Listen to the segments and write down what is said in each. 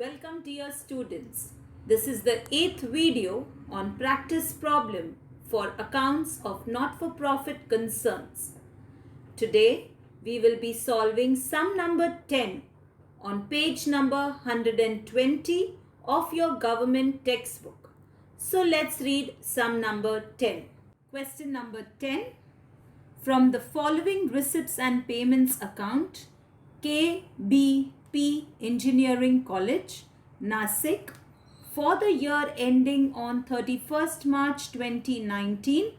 Welcome dear students. This is the 8th video on practice problem for accounts of not-for-profit concerns. Today we will be solving sum number 10 on page number 120 of your government textbook. So let's read sum number 10. Question number 10. From the following receipts and payments account, KBP Engineering College, Nasik, for the year ending on 31st March 2019,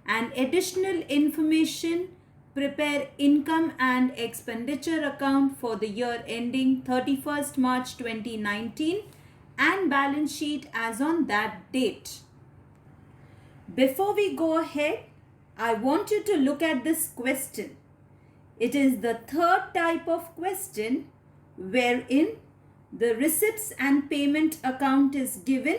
and additional information, prepare income and expenditure account for the year ending 31st March 2019 and balance sheet as on that date. Before we go ahead, I want you to look at this question. It is the third type of question wherein the receipts and payment account is given,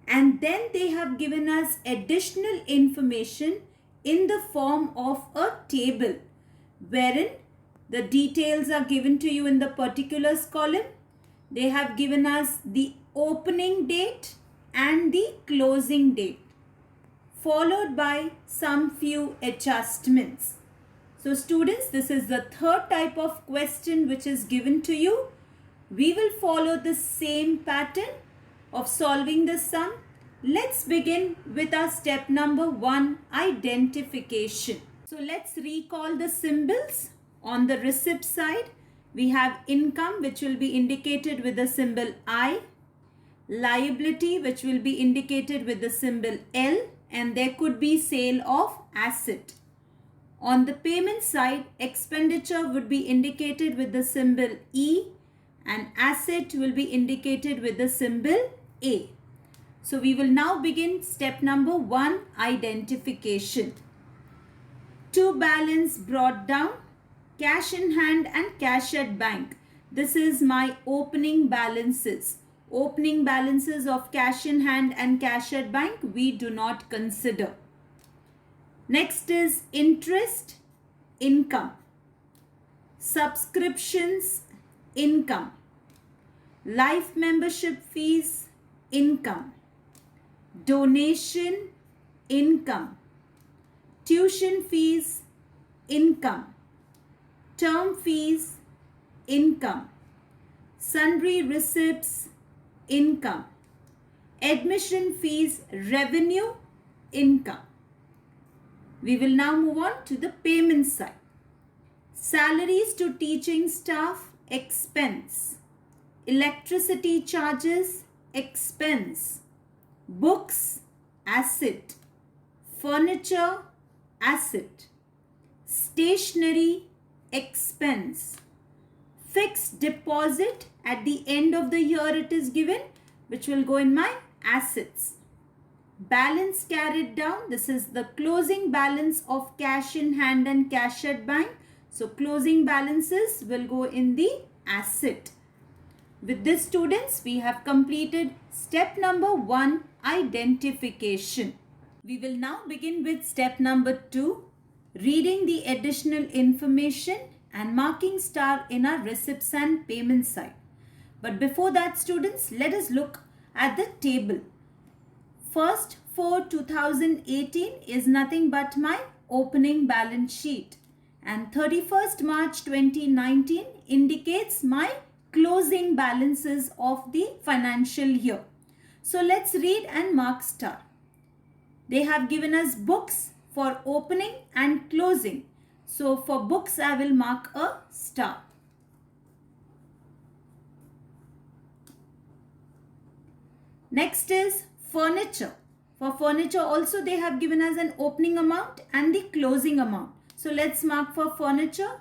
and then they have given us additional information in the form of a table wherein the details are given to you in the particulars column. They have given us the opening date and the closing date, followed by some few adjustments. So students, this is the third type of question which is given to you. We will follow the same pattern of solving the sum. Let's begin with our step number 1, identification. So let's recall the symbols. On the receipt side, we have income, which will be indicated with the symbol I, liability, which will be indicated with the symbol L, and there could be sale of asset. On the payment side, expenditure would be indicated with the symbol E, and asset will be indicated with the symbol A. So we will now begin step number 1, identification. To balance brought down, cash in hand and cash at bank. This is my opening balances. Opening balances of cash in hand and cash at bank we do not consider. Next is interest, income. Subscriptions, income. Life membership fees, income. Donation, income. Tuition fees, income. Term fees, income. Sundry receipts, income. Admission fees, revenue, income. We will now move on to the payment side. Salaries to teaching staff, expense. Electricity charges, expense. Books, asset. Furniture, asset. Stationery, expense. Fixed deposit, at the end of the year it is given, which will go in my assets. Balance carried down, this is the closing balance of cash in hand and cash at bank. So closing balances will go in the asset. With this students, we have completed step number 1, identification. We will now begin with step number 2, reading the additional information and marking star in our receipts and payment side. But before that students, let us look at the table. First, for 2018 is nothing but my opening balance sheet, and 31st March 2019 indicates my closing balances of the financial year. So let's read and mark star. They have given us books for opening and closing. So for books I will mark a star. Next is furniture. For furniture also they have given us an opening amount and the closing amount. So let's mark for furniture.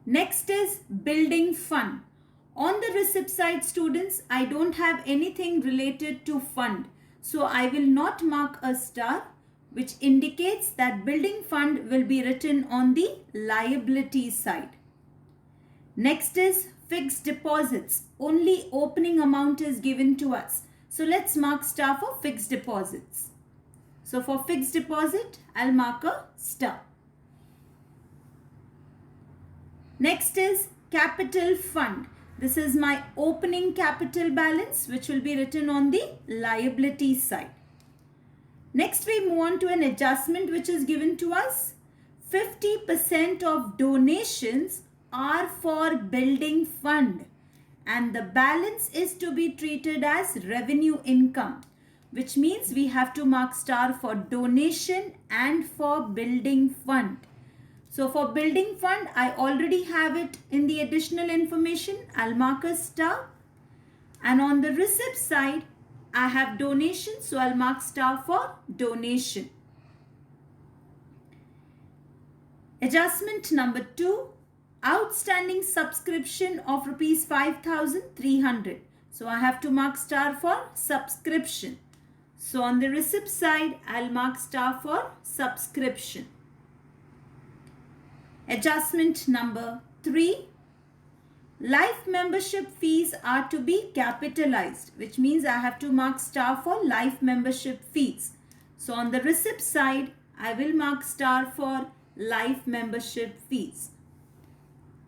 Next is building fund. On the receipt side students, I don't have anything related to fund. So I will not mark a star, which indicates that building fund will be written on the liability side. Next is fixed deposits. Only opening amount is given to us. So let's mark star for fixed deposits. So for fixed deposit, I'll mark a star. Next is capital fund. This is my opening capital balance, which will be written on the liability side. Next, we move on to an adjustment which is given to us. 50% of donations are for building fund and the balance is to be treated as revenue income, which means we have to mark star for donation and for building fund. So for building fund, I already have it in the additional information. I'll mark a star. And on the receipt side, I have donation. So I'll mark star for donation. Adjustment number 2. Outstanding subscription of rupees 5,300. So I have to mark star for subscription. So on the receipt side, I'll mark star for subscription. Adjustment number 3. Life membership fees are to be capitalized, which means I have to mark star for life membership fees. So on the receipt side, I will mark star for life membership fees.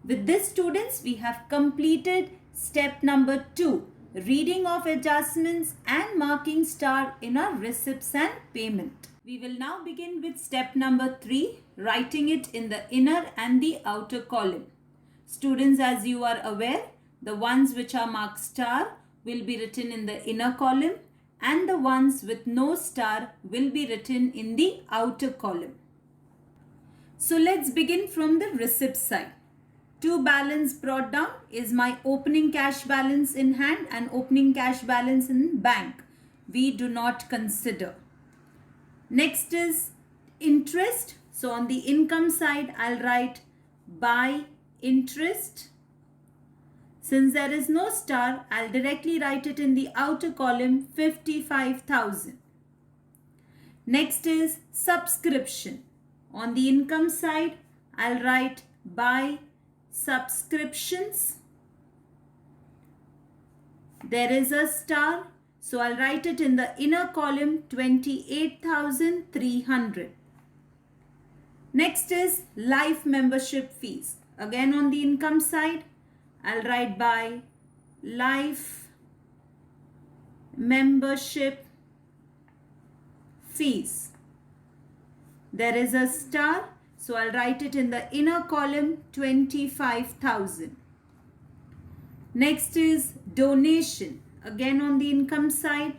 With this, students, we have completed step number 2, reading of adjustments and marking star in our receipts and payment. We will now begin with step number 3, writing it in the inner and the outer column. Students, as you are aware, the ones which are marked star will be written in the inner column and the ones with no star will be written in the outer column. So let's begin from the receipt side. To balance brought down is my opening cash balance in hand and opening cash balance in bank. We do not consider. Next is interest. So on the income side, I'll write by interest. Since there is no star, I'll directly write it in the outer column, 55,000. Next is subscription. On the income side, I'll write by subscriptions. There is a star, so I'll write it in the inner column, 28,300. Next is life membership fees. Again on the income side, I'll write by life membership fees. There is a star, so I'll write it in the inner column, 25,000. Next is donation. Again on the income side,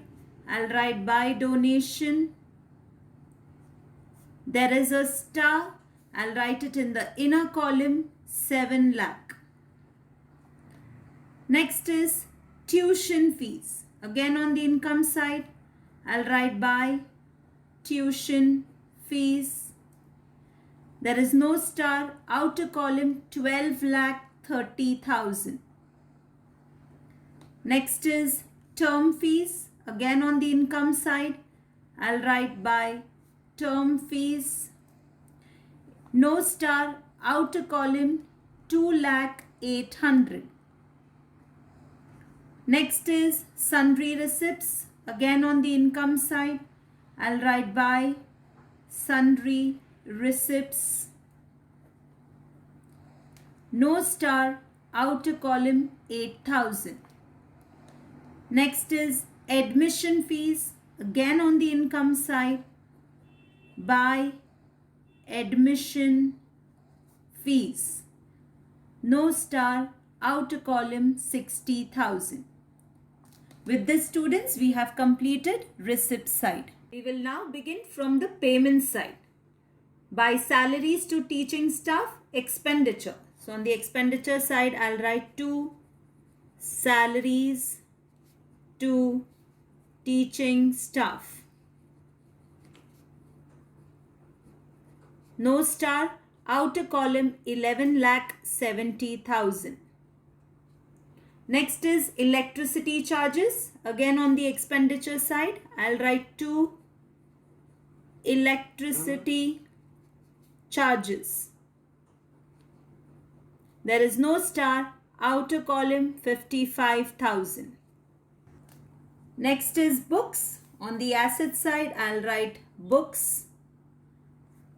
I'll write by donation. There is a star, I'll write it in the inner column, 7 lakh. Next is tuition fees. Again on the income side, I'll write by tuition fees. There is no star, outer column, 12,30,000. Next is term fees. Again on the income side, I'll write by term fees. No star, outer column, 2,08,000. Next is sundry receipts. Again on the income side, I'll write by sundry receipts. No star, outer column, 8,000. Next is admission fees. Again on the income side, by admission fees. No star, outer column, 60,000. With this, students, we have completed receipt side. We will now begin from the payment side. By salaries to teaching staff, expenditure. So on the expenditure side, I'll write to salaries to teaching staff. No star, outer column, 11,70,000. Next is electricity charges. Again on the expenditure side, I'll write to electricity charges. There is no star, outer column, 55,000. Next is books. On the asset side, I'll write books.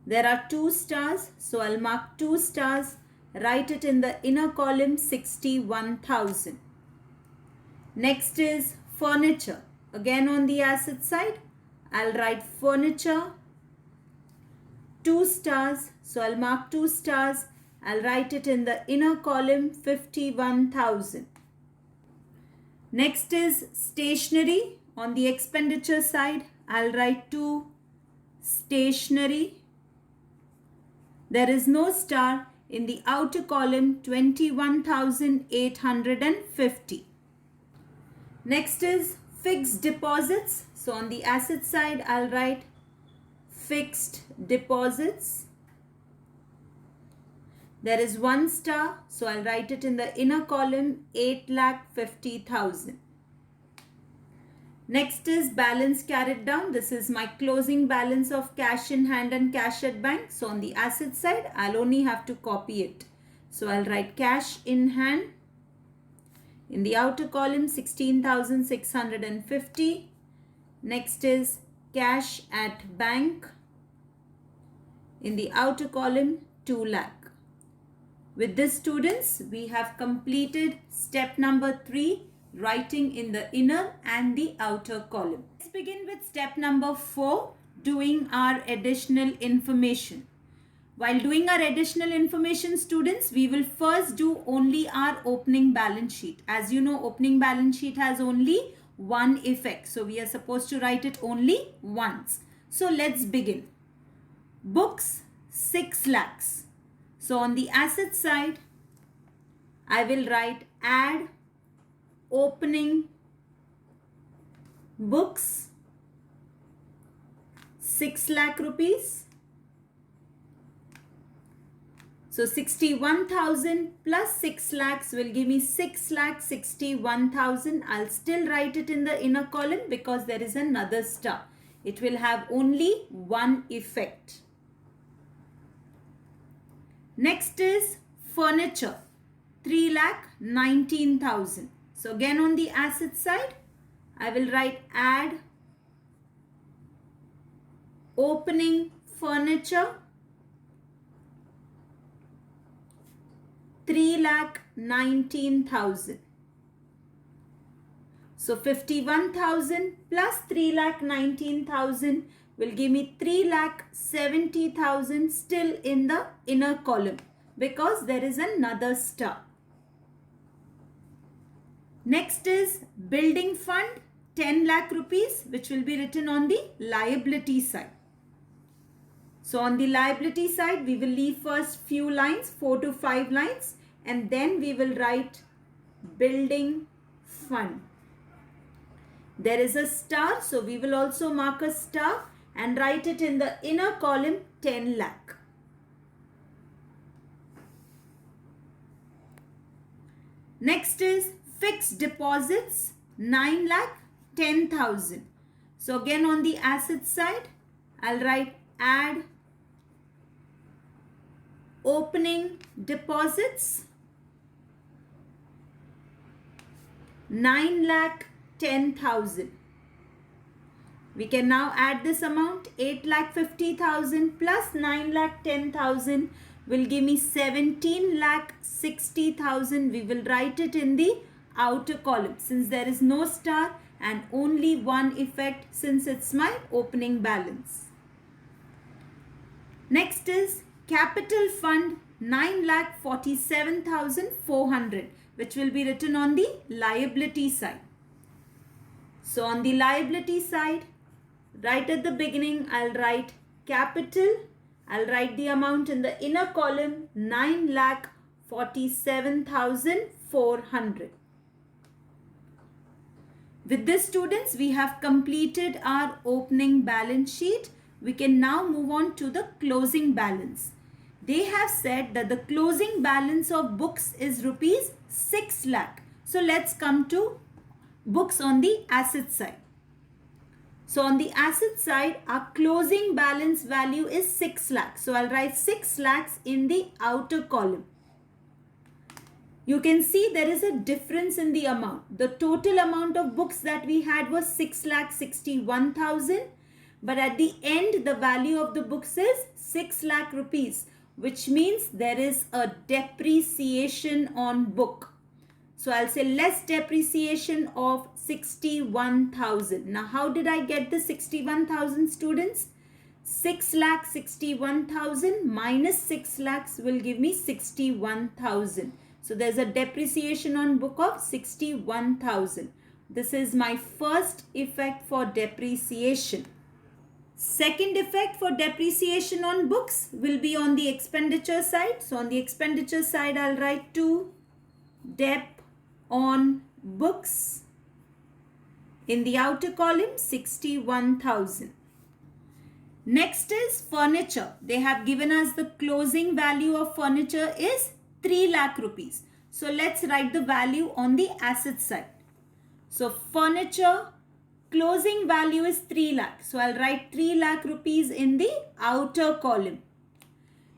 There are 2 stars, so I'll mark 2 stars. write it in the inner column 61,000. Next is furniture. Again on the asset side, I'll write furniture, 2 stars. So I'll mark 2 stars. I'll write it in the inner column 51,000. Next is stationery. On the expenditure side, I'll write 2 stationery. There is no star in the outer column 21,850. Next is fixed deposits. So on the asset side, I'll write fixed deposits. There is 1 star, so I'll write it in the inner column 8,50,000. Next is balance carried down. This is my closing balance of cash in hand and cash at bank. So on the asset side, I'll only have to copy it. So I'll write cash in hand. In the outer column 16,650. Next is cash at bank. In the outer column 2 lakh. With this, students, we have completed step number 3, writing in the inner and the outer column. Let's begin with step number 4, doing our additional information. While doing our additional information, students, we will first do only our opening balance sheet. As you know, opening balance sheet has only one effect. So we are supposed to write it only once. So let's begin. Books 6 lakhs. So on the asset side, I will write add opening books 6 lakh rupees. So 61,000 plus 6 lakhs will give me 6,61,000. I'll still write it in the inner column because there is another star. It will have only one effect. Next is furniture, 3,19,000. So again on the asset side, I will write add opening furniture 3,19,000. So 51,000 plus 3,19,000 will give me 3,70,000 still in the inner column because there is another star. Next is building fund 10 lakh rupees, which will be written on the liability side. So on the liability side, we will leave first few lines, 4 to 5 lines, and then we will write building fund. There is a star, so we will also mark a star and write it in the inner column 10 lakh. Next is fixed deposits 9,10,000. So again on the asset side, I'll write add opening deposits 9,10,000. We can now add this amount. 8,50,000 plus 9,10,000 will give me 17,60,000. We will write it in the outer column since there is no star and only one effect since it's my opening balance. Next is capital fund 9,47,400, which will be written on the liability side. So on the liability side, right at the beginning, I'll write capital. I'll write the amount in the inner column 9,47,400. With this, students, we have completed our opening balance sheet. We can now move on to the closing balance. They have said that the closing balance of books is rupees 6 lakh. So let's come to books on the asset side. So on the asset side, our closing balance value is 6 lakhs. So I'll write 6 lakhs in the outer column. You can see there is a difference in the amount. The total amount of books that we had was 6,61,000. But at the end, the value of the books is 6 lakh rupees. which means there is a depreciation on book. So I'll say less depreciation of 61,000. Now how did I get the 61,000, students? 6,61,000 minus 6 lakhs will give me 61,000. So there's a depreciation on book of 61,000. This is my first effect for depreciation. Second effect for depreciation on books will be on the expenditure side. So on the expenditure side, I'll write to dep on books. In the outer column, 61,000. Next is furniture. They have given us the closing value of furniture is 3 lakh rupees. So let's write the value on the asset side. So furniture closing value is 3 lakh. So I'll write 3 lakh rupees in the outer column.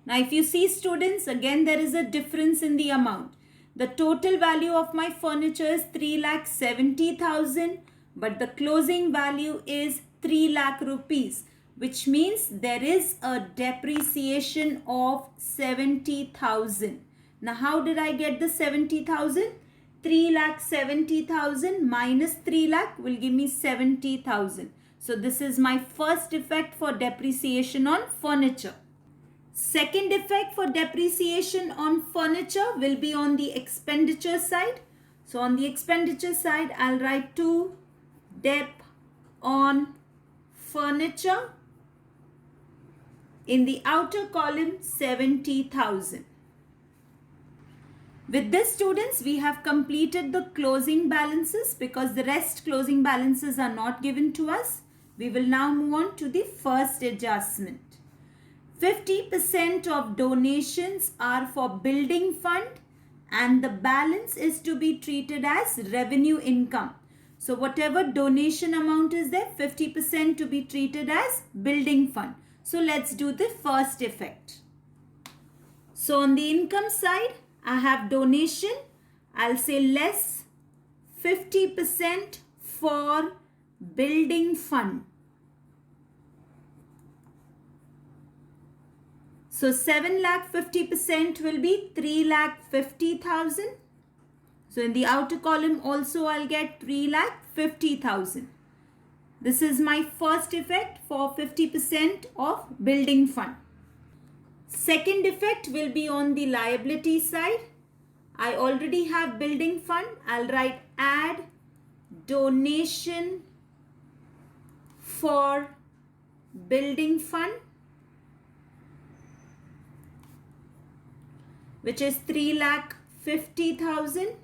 Now if you see, students, again there is a difference in the amount. The total value of my furniture is 3,70,000, but the closing value is 3 lakh rupees, which means there is a depreciation of 70,000. Now how did I get the 70,000? 3,70,000 minus 3 lakh will give me 70,000. So this is my first effect for depreciation on furniture. Second effect for depreciation on furniture will be on the expenditure side. So on the expenditure side, I'll write to dep on furniture. In the outer column, 70,000. With this, students, we have completed the closing balances because the rest closing balances are not given to us. We will now move on to the first adjustment. 50% of donations are for building fund and the balance is to be treated as revenue income. So whatever donation amount is there, 50% to be treated as building fund. So let's do the first effect. So on the income side, I have donation. I'll say less 50% for building fund. So 7 lakh 50% will be 3 lakh 50,000. So in the outer column also I'll get 3 lakh 50,000. This is my first effect for 50% of building fund. Second effect will be on the liability side. I already have building fund. I'll write add donation for building fund, which is 3 lakh 50,000.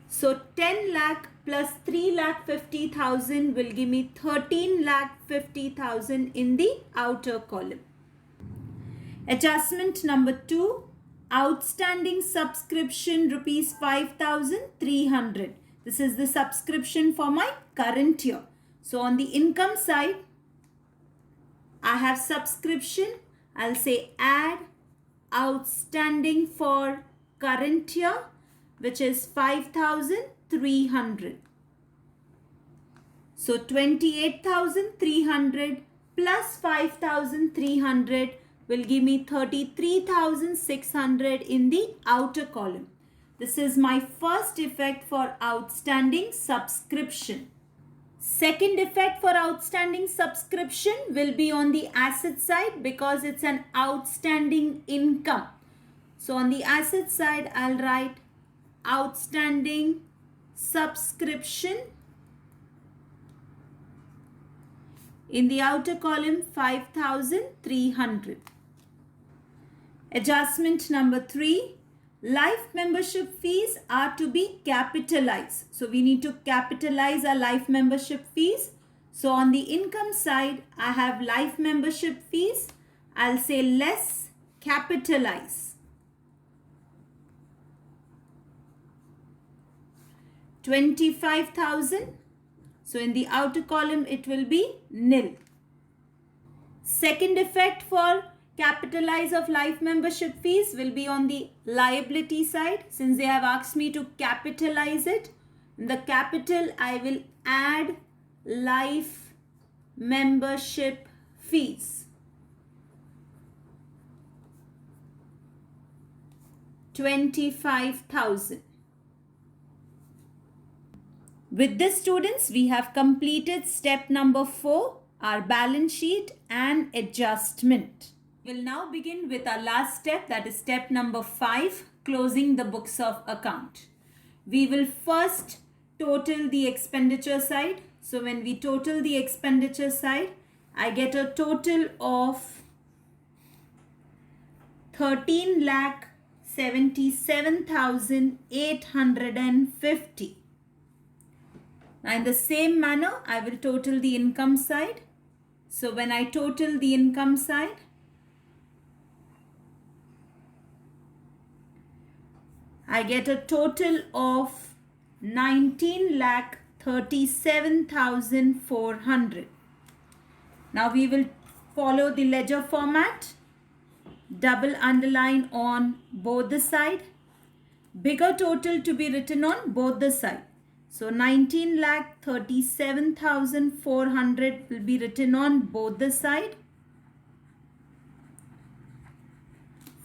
So 10 lakh plus 3 lakh 50,000 will give me 13 lakh 50,000 in the outer column. Adjustment number 2, outstanding subscription rupees 5,300. This is the subscription for my current year. So on the income side, I have subscription. I'll say add outstanding for current year, which is 5,300. So 28,300 plus 5,300 will give me 33,600 in the outer column. This is my first effect for outstanding subscription. Second effect for outstanding subscription will be on the asset side because it's an outstanding income. So on the asset side, I'll write outstanding subscription. In the outer column, 5,300. Adjustment number 3, life membership fees are to be capitalized. So we need to capitalize our life membership fees. So on the income side, I have life membership fees. I'll say less capitalize. 25,000. So in the outer column, it will be nil. Second effect for capitalize of life membership fees will be on the liability side. Since they have asked me to capitalize it, in the capital I will add life membership fees. 25,000. With this, students, we have completed step number 4, our balance sheet and adjustment. We'll now begin with our last step, that is step number 5, closing the books of account. We will first total the expenditure side. So when we total the expenditure side, I get a total of 13,77,850. Now in the same manner, I will total the income side. So when I total the income side, I get a total of 19,37,400. Now we will follow the ledger format. Double underline on both the side. Bigger total to be written on both the side. So 19,37,400 will be written on both the side.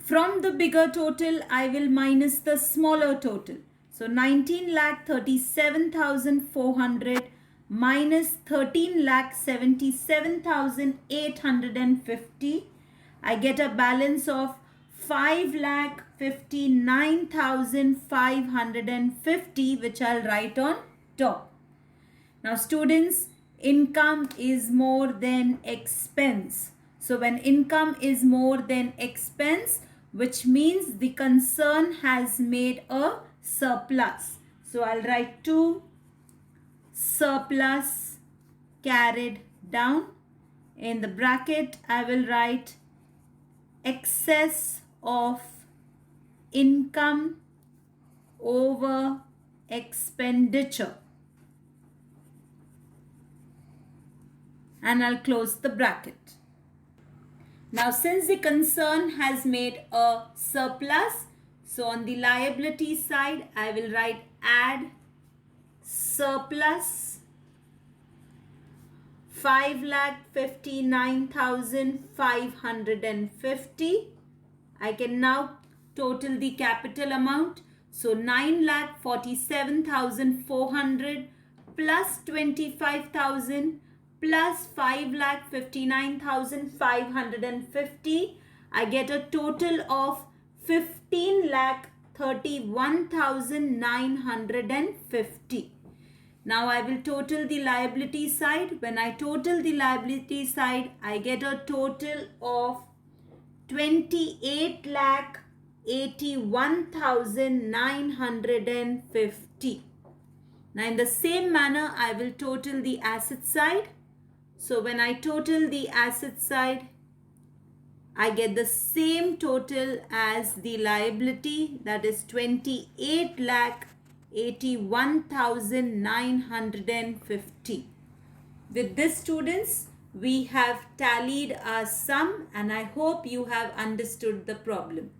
From the bigger total, I will minus the smaller total. So 19,37,400 minus 13,77,850. I get a balance of 5,59,550, which I'll write on top. Now students, income is more than expense. So when income is more than expense, which means the concern has made a surplus. So I'll write to surplus carried down. In the bracket, I will write excess of income over expenditure. And I'll close the bracket. Now since the concern has made a surplus, so on the liability side, I will write add surplus 5,59,550. I can now total the capital amount. So 9,47,400 plus 25,000 plus 5,59,550. I get a total of 15,31,950. Now I will total the liability side. When I total the liability side, I get a total of 28,81,950. Now in the same manner, I will total the asset side. So when I total the asset side, I get the same total as the liability, that is 28,81,950. With this, students, we have tallied our sum and I hope you have understood the problem.